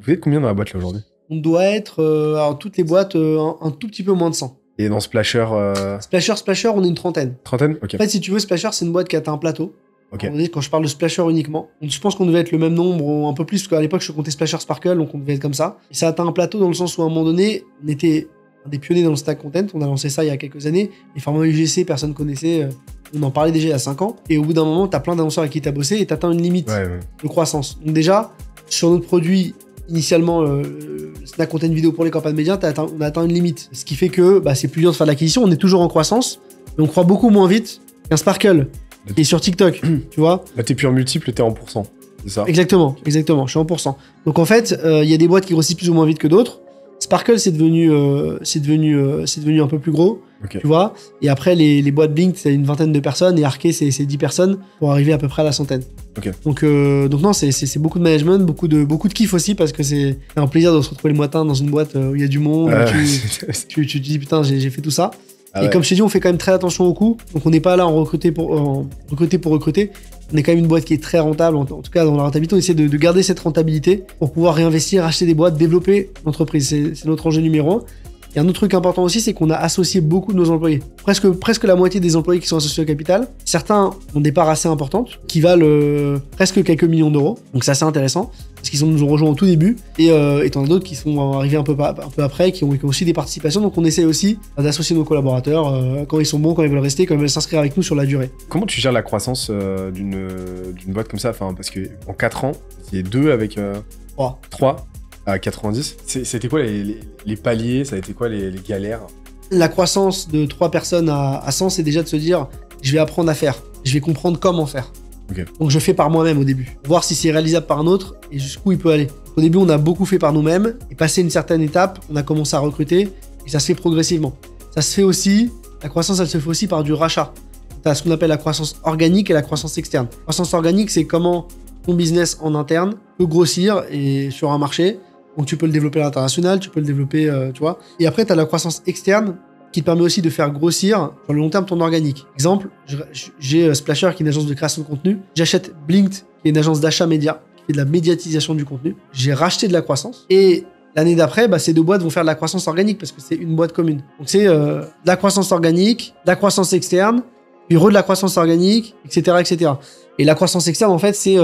Vous êtes combien dans la boîte là aujourd'hui? On doit être, alors toutes les boîtes, un tout petit peu moins de 100. Et dans Splasher, Splasher, on est une trentaine. trentaine? Ok. En fait, si tu veux, Splasher, c'est une boîte qui a atteint un plateau. Ok. Alors, quand je parle de Splasher uniquement, je pense qu'on devait être le même nombre ou un peu plus, parce qu'à l'époque, je comptais Splasher Sparkle, donc on devait être comme ça. Et ça a atteint un plateau dans le sens où, à un moment donné, on était un des pionniers dans le stack content. On a lancé ça il y a quelques années. Les formats UGC, personne connaissait. On en parlait déjà il y a 5 ans. Et au bout d'un moment, tu as plein d'annonceurs avec qui tu as bossé et tu atteins une limite de croissance. Donc déjà, sur notre produit, initialement, le snack content vidéo pour les campagnes médias, on a atteint une limite. Ce qui fait que c'est plus dur de faire de l'acquisition. On est toujours en croissance, mais on croît beaucoup moins vite qu'un Sparkle qui est sur TikTok, tu vois. Là, t'es plus en multiple, t'es en pourcent. C'est ça? Exactement. Je suis en pourcent. Donc en fait, il y a des boîtes qui grossissent plus ou moins vite que d'autres. Sparkle, c'est devenu un peu plus gros, tu vois. Et après, les boîtes Blink, c'est une vingtaine de personnes, et Arke, c'est 10 personnes pour arriver à peu près à la centaine. Okay. Donc non, c'est beaucoup de management, beaucoup de kiff aussi, parce que c'est un plaisir de se retrouver le matin dans une boîte où il y a du monde, tu te dis putain, j'ai fait tout ça. Et comme je t'ai dit, on fait quand même très attention au coût. Donc on n'est pas là en recruter pour recruter. On est quand même une boîte qui est très rentable. En tout cas, dans la rentabilité, on essaie de garder cette rentabilité pour pouvoir réinvestir, acheter des boîtes, développer l'entreprise. C'est notre enjeu numéro 1. Et un autre truc important aussi, c'est qu'on a associé beaucoup de nos employés. Presque la moitié des employés qui sont associés au capital. Certains ont des parts assez importantes, qui valent presque quelques millions d'euros. Donc c'est assez intéressant, parce qu'ils nous ont rejoints au tout début. Et t'en as d'autres qui sont arrivés un peu après, qui ont aussi des participations. Donc on essaie aussi d'associer nos collaborateurs quand ils sont bons, quand ils veulent rester, quand ils veulent s'inscrire avec nous sur la durée. Comment tu gères la croissance d'une boîte comme ça? Enfin, parce qu'en 4 ans, c'est 2 avec 3 à 90. C'était quoi les paliers? Ça a été quoi les galères? La croissance de 3 personnes à 100, c'est déjà de se dire, je vais apprendre à faire, je vais comprendre comment faire. Okay. Donc je fais par moi-même au début, voir si c'est réalisable par un autre et jusqu'où il peut aller. Au début, on a beaucoup fait par nous-mêmes, et passé une certaine étape, on a commencé à recruter, et ça se fait progressivement. Ça se fait aussi, la croissance, elle se fait aussi par du rachat. Tu as ce qu'on appelle la croissance organique et la croissance externe. La croissance organique, c'est comment ton business en interne peut grossir et sur un marché. Donc tu peux le développer à l'international, tu peux le développer, tu vois. Et après, tu as la croissance externe qui te permet aussi de faire grossir sur le long terme ton organique. Exemple, j'ai Splasher qui est une agence de création de contenu. J'achète Blinked qui est une agence d'achat média qui fait de la médiatisation du contenu. J'ai racheté de la croissance. Et l'année d'après, ces 2 boîtes vont faire de la croissance organique parce que c'est une boîte commune. Donc c'est de la croissance organique, de la croissance externe, puis de la croissance organique, etc., etc. Et la croissance externe, en fait, c'est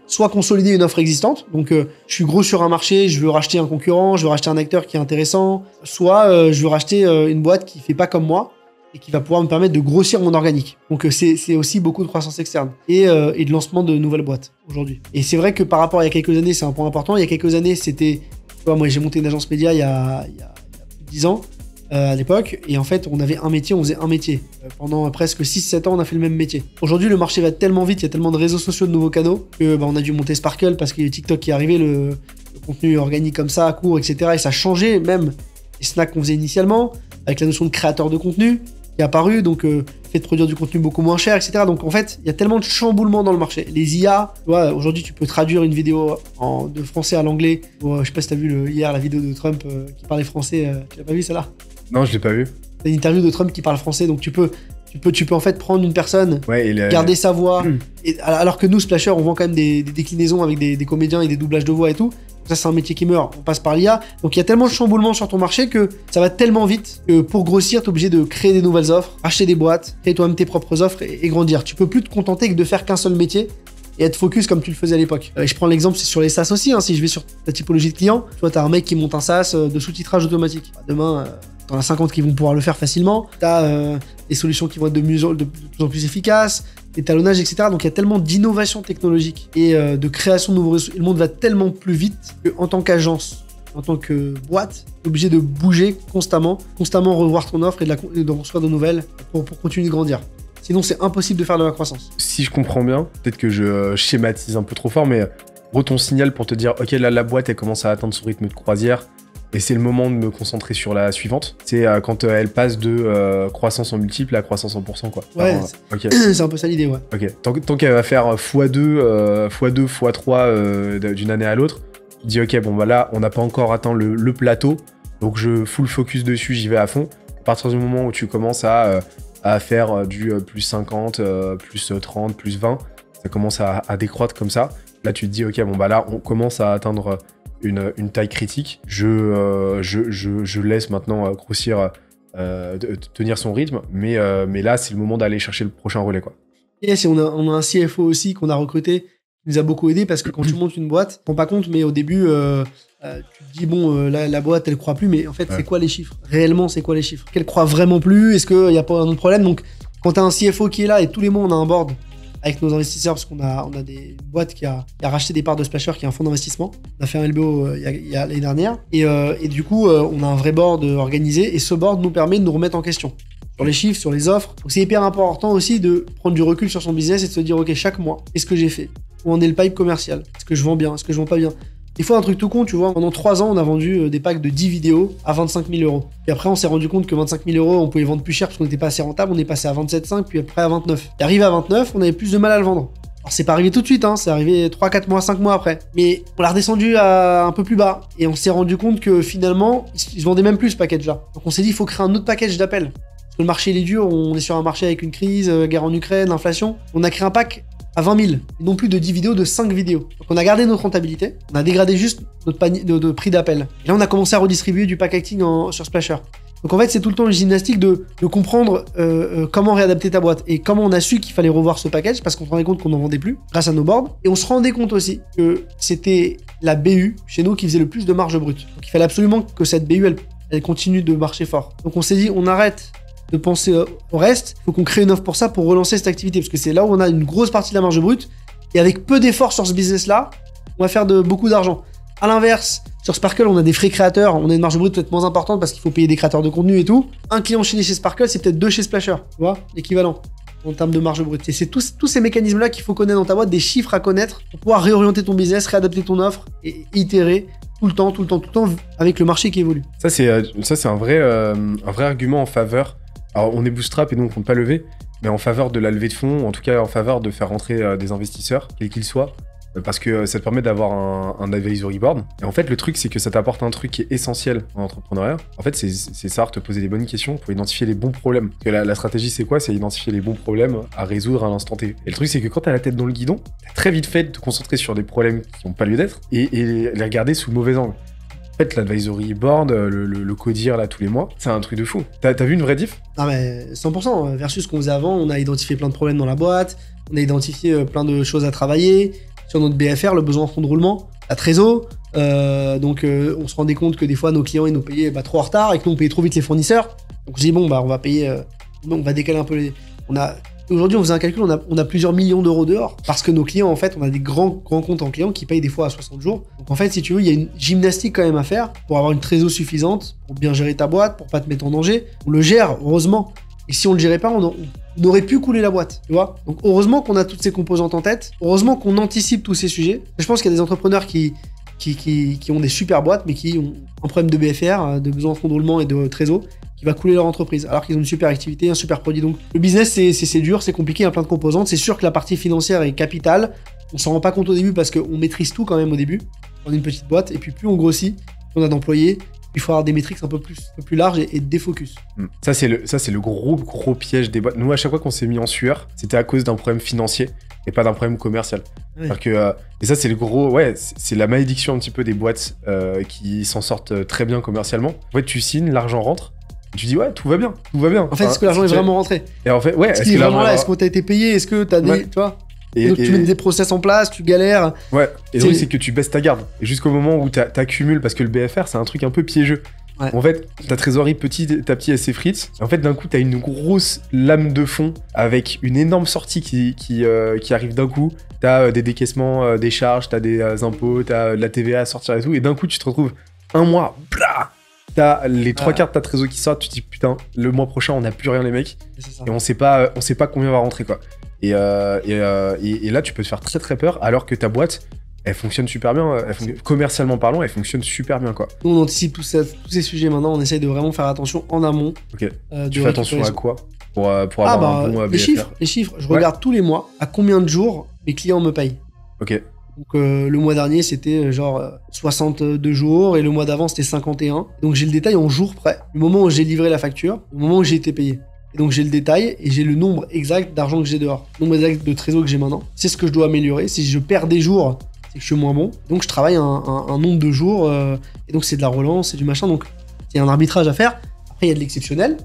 soit consolider une offre existante. Donc, je suis gros sur un marché, je veux racheter un concurrent, je veux racheter un acteur qui est intéressant. Soit je veux racheter une boîte qui fait pas comme moi et qui va pouvoir me permettre de grossir mon organique. Donc, c'est aussi beaucoup de croissance externe et de lancement de nouvelles boîtes aujourd'hui. Et c'est vrai que par rapport à il y a quelques années, c'est un point important. Il y a quelques années, c'était... Tu vois, moi, j'ai monté une agence média il y a plus de 10 ans. À l'époque, et en fait on avait un métier, on faisait un métier. Pendant presque 6-7 ans on a fait le même métier. Aujourd'hui le marché va tellement vite, il y a tellement de réseaux sociaux, de nouveaux canaux, que on a dû monter Sparkle parce qu'il y a TikTok qui est arrivé, le contenu organique comme ça, court, etc. Et ça a changé même les snacks qu'on faisait initialement, avec la notion de créateur de contenu qui est apparu, donc fait de produire du contenu beaucoup moins cher, etc. Donc en fait il y a tellement de chamboulements dans le marché. Les IA, tu vois, aujourd'hui tu peux traduire une vidéo de français à l'anglais. Je sais pas si t'as vu hier la vidéo de Trump qui parlait français, tu l'as pas vu celle-là? Non, je l'ai pas vu. C'est une interview de Trump qui parle français, donc tu peux en fait prendre une personne, garder sa voix, et, alors que nous, Splasher, on vend quand même des déclinaisons avec des comédiens et des doublages de voix et tout. Ça, c'est un métier qui meurt, on passe par l'IA. Donc il y a tellement de chamboulements sur ton marché que ça va tellement vite que pour grossir, t'es obligé de créer des nouvelles offres, acheter des boîtes, créer toi-même tes propres offres et grandir. Tu peux plus te contenter que de faire qu'un seul métier et être focus comme tu le faisais à l'époque. Je prends l'exemple, c'est sur les SaaS aussi, si je vais sur ta typologie de client, tu vois, t'as un mec qui monte un SaaS de sous-titrage automatique. Demain, t'en as 50 qui vont pouvoir le faire facilement, t'as des solutions qui vont être de plus en plus efficaces, des talonnages, etc. Donc il y a tellement d'innovation technologique et de création de nouveaux réseaux. Le monde va tellement plus vite qu'en tant qu'agence, en tant que boîte, t'es obligé de bouger constamment revoir ton offre et de construire de nouvelles pour continuer de grandir. Sinon, c'est impossible de faire de la croissance. Si je comprends bien, peut-être que je schématise un peu trop fort, mais gros, ton signal pour te dire, ok, là, la boîte, elle commence à atteindre son rythme de croisière, et c'est le moment de me concentrer sur la suivante. C'est quand elle passe de croissance en multiple à croissance en pourcent, quoi. Ouais, c'est un peu ça l'idée, ouais. Ok, tant qu'elle va faire x2, x3 d'une année à l'autre, tu dis, ok, bon, bah là, on n'a pas encore atteint le plateau, donc je full focus dessus, j'y vais à fond. À partir du moment où tu commences à faire du plus 50, plus 30, plus 20, ça commence à décroître comme ça. Là, tu te dis, ok, bon, bah là, on commence à atteindre une taille critique, je laisse maintenant grossir, tenir son rythme, mais là, c'est le moment d'aller chercher le prochain relais, quoi. Yes, et on a un CFO aussi qu'on a recruté, qui nous a beaucoup aidé, parce que quand tu montes une boîte, tu te rends pas compte, mais au début, tu te dis, bon, la boîte, elle croit plus, mais en fait, c'est quoi les chiffres? Réellement, c'est quoi les chiffres? Qu'elle croit vraiment plus? Est-ce qu'il n'y a pas un autre problème? Donc, quand tu as un CFO qui est là, et tous les mois, on a un board avec nos investisseurs, parce qu'on a des boîtes qui a racheté des parts de Splasher, qui est un fonds d'investissement. On a fait un LBO il y a l'année dernière. Et du coup, on a un vrai board organisé, et ce board nous permet de nous remettre en question. Sur les chiffres, sur les offres. Donc c'est hyper important aussi de prendre du recul sur son business et de se dire, ok, chaque mois, qu'est-ce que j'ai fait? Où en est le pipe commercial? Est-ce que je vends bien? Est-ce que je vends pas bien? Des fois, un truc tout con, tu vois, pendant 3 ans, on a vendu des packs de 10 vidéos à 25 000 €. Et après, on s'est rendu compte que 25 000 €, on pouvait vendre plus cher parce qu'on n'était pas assez rentable. On est passé à 27,5, puis après à 29. Et arrivé à 29, on avait plus de mal à le vendre. Alors, c'est pas arrivé tout de suite, hein, c'est arrivé 3, 4 mois, 5 mois après. Mais on l'a redescendu à un peu plus bas. Et on s'est rendu compte que finalement, ils se vendaient même plus ce package-là. Donc on s'est dit, il faut créer un autre package d'appels. Parce que le marché, il est dur, on est sur un marché avec une crise, guerre en Ukraine, inflation. On a créé un pack à 20 000, et non plus de 10 vidéos, de 5 vidéos. Donc on a gardé notre rentabilité, on a dégradé juste notre panier de prix d'appel. Et là, on a commencé à redistribuer du pack acting sur Splasher. Donc en fait, c'est tout le temps une gymnastique de comprendre comment réadapter ta boîte et comment on a su qu'il fallait revoir ce package parce qu'on se rendait compte qu'on n'en vendait plus grâce à nos boards. Et on se rendait compte aussi que c'était la BU chez nous qui faisait le plus de marge brute. Donc il fallait absolument que cette BU, elle continue de marcher fort. Donc on s'est dit, on arrête de penser au reste, il faut qu'on crée une offre pour ça, pour relancer cette activité, parce que c'est là où on a une grosse partie de la marge brute, et avec peu d'efforts sur ce business-là, on va faire beaucoup d'argent. À l'inverse, sur Sparkle, on a des frais créateurs, on a une marge brute peut-être moins importante parce qu'il faut payer des créateurs de contenu et tout. Un client chez Sparkle, c'est peut-être 2 chez Splasher, tu vois, l'équivalent en termes de marge brute. Et c'est tous ces mécanismes-là qu'il faut connaître dans ta boîte, des chiffres à connaître pour pouvoir réorienter ton business, réadapter ton offre et itérer tout le temps avec le marché qui évolue. Ça, c'est un vrai argument en faveur. Alors, on est bootstrap et donc on ne compte pas lever, mais en faveur de la levée de fonds, en tout cas en faveur de faire rentrer des investisseurs, quels qu'ils soient, parce que ça te permet d'avoir un advisory board. Et en fait, le truc, c'est que ça t'apporte un truc qui est essentiel en entrepreneuriat. En fait, c'est savoir te poser les bonnes questions pour identifier les bons problèmes. Parce que la stratégie, c'est quoi? C'est identifier les bons problèmes à résoudre à l'instant T. Et le truc, c'est que quand t'as la tête dans le guidon, t'as très vite fait de te concentrer sur des problèmes qui n'ont pas lieu d'être et les regarder sous le mauvais angle. En fait, l'advisory board, le codir là tous les mois, c'est un truc de fou. T'as vu une vraie diff? Ah mais 100%, versus ce qu'on faisait avant, on a identifié plein de problèmes dans la boîte, on a identifié plein de choses à travailler, sur notre BFR, le besoin en fonds de roulement, la trésor, donc on se rendait compte que des fois nos clients ils nous payaient trop en retard et que nous on payait trop vite les fournisseurs, donc je dis bon bah on va payer, on va décaler un peu les... Aujourd'hui, on faisait un calcul, on a plusieurs millions d'euros dehors. Parce que nos clients, en fait, on a des grands comptes en clients qui payent des fois à 60 jours. Donc en fait, si tu veux, il y a une gymnastique quand même à faire pour avoir une trésor suffisante, pour bien gérer ta boîte, pour pas te mettre en danger. On le gère, heureusement. Et si on le gérait pas, on aurait pu couler la boîte, tu vois. Donc heureusement qu'on a toutes ces composantes en tête. Heureusement qu'on anticipe tous ces sujets. Je pense qu'il y a des entrepreneurs qui ont des super boîtes, mais qui ont un problème de BFR, de besoin en fonds de roulement et de trésor, qui va couler leur entreprise, alors qu'ils ont une super activité, un super produit. Donc le business, c'est dur, c'est compliqué, il y a plein de composantes. C'est sûr que la partie financière est capitale. On s'en rend pas compte au début parce qu'on maîtrise tout quand même au début. On est une petite boîte, et puis plus on grossit, plus on a d'employés, il faut avoir des métriques un peu plus larges et des focus. Ça, c'est le gros piège des boîtes. Nous, à chaque fois qu'on s'est mis en sueur, c'était à cause d'un problème financier et pas d'un problème commercial. Ouais. Et ça, c'est le gros... Ouais, c'est la malédiction un petit peu des boîtes qui s'en sortent très bien commercialement. En fait, tu signes, l'argent rentre, tu dis ouais, tout va bien. En fait, est-ce que l'argent est vraiment rentré? Et en fait, ouais, est-ce qu'il est vraiment là? Est-ce que t'as été payé? Est-ce que t'as des... Tu vois? Donc tu mets des process en place, tu galères. Ouais, et le truc c'est que tu baisses ta garde. Et jusqu'au moment où t'accumules, parce que le BFR c'est un truc un peu piégeux. Ouais. En fait, ta trésorerie petit à petit elle s'effrite. En fait, d'un coup, t'as une grosse lame de fond avec une énorme sortie qui arrive d'un coup. T'as des décaissements, des charges, t'as des impôts, t'as de la TVA à sortir et tout. Et d'un coup, tu te retrouves un mois, blah, t'as les 3 quarts de ta trésor qui sortent. Tu te dis putain, le mois prochain on n'a plus rien les mecs. Et on sait pas combien va rentrer quoi. Et là, tu peux te faire très très peur, alors que ta boîte, elle fonctionne super bien. Commercialement parlant, elle fonctionne super bien, quoi. Nous, on anticipe tous ces sujets maintenant. On essaye de vraiment faire attention en amont. Ok. Tu fais attention à quoi pour avoir un bon BFR? Les chiffres. Je regarde tous les mois à combien de jours mes clients me payent. Ok. Donc le mois dernier, c'était genre 62 jours et le mois d'avant, c'était 51. Donc j'ai le détail en jours près. Le moment où j'ai livré la facture, le moment où j'ai été payé. Et donc j'ai le détail et j'ai le nombre exact d'argent que j'ai dehors. Le nombre exact de trésor que j'ai maintenant. C'est ce que je dois améliorer. Si je perds des jours c'est que je suis moins bon. Donc je travaille un nombre de jours, et donc c'est de la relance, c'est du machin. Donc il y a un arbitrage à faire. Après, il y a de l'exceptionnel.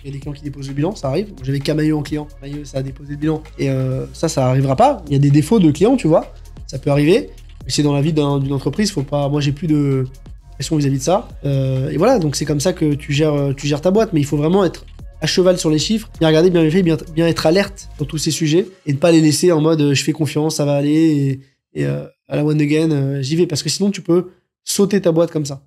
Il y a des clients qui déposent le bilan, ça arrive. J'avais Camailleux en client. Camailleux, ça a déposé le bilan. Et ça arrivera pas. Il y a des défauts de clients, tu vois. Ça peut arriver. Mais c'est dans la vie d'une entreprise. Faut pas. Moi, j'ai plus de pression vis-à-vis de ça. Et voilà. Donc, c'est comme ça que tu gères ta boîte. Mais il faut vraiment être à cheval sur les chiffres, bien regarder, bien vérifier, bien être alerte sur tous ces sujets et ne pas les laisser en mode je fais confiance, ça va aller et à la one again, j'y vais. Parce que sinon, tu peux sauter ta boîte comme ça.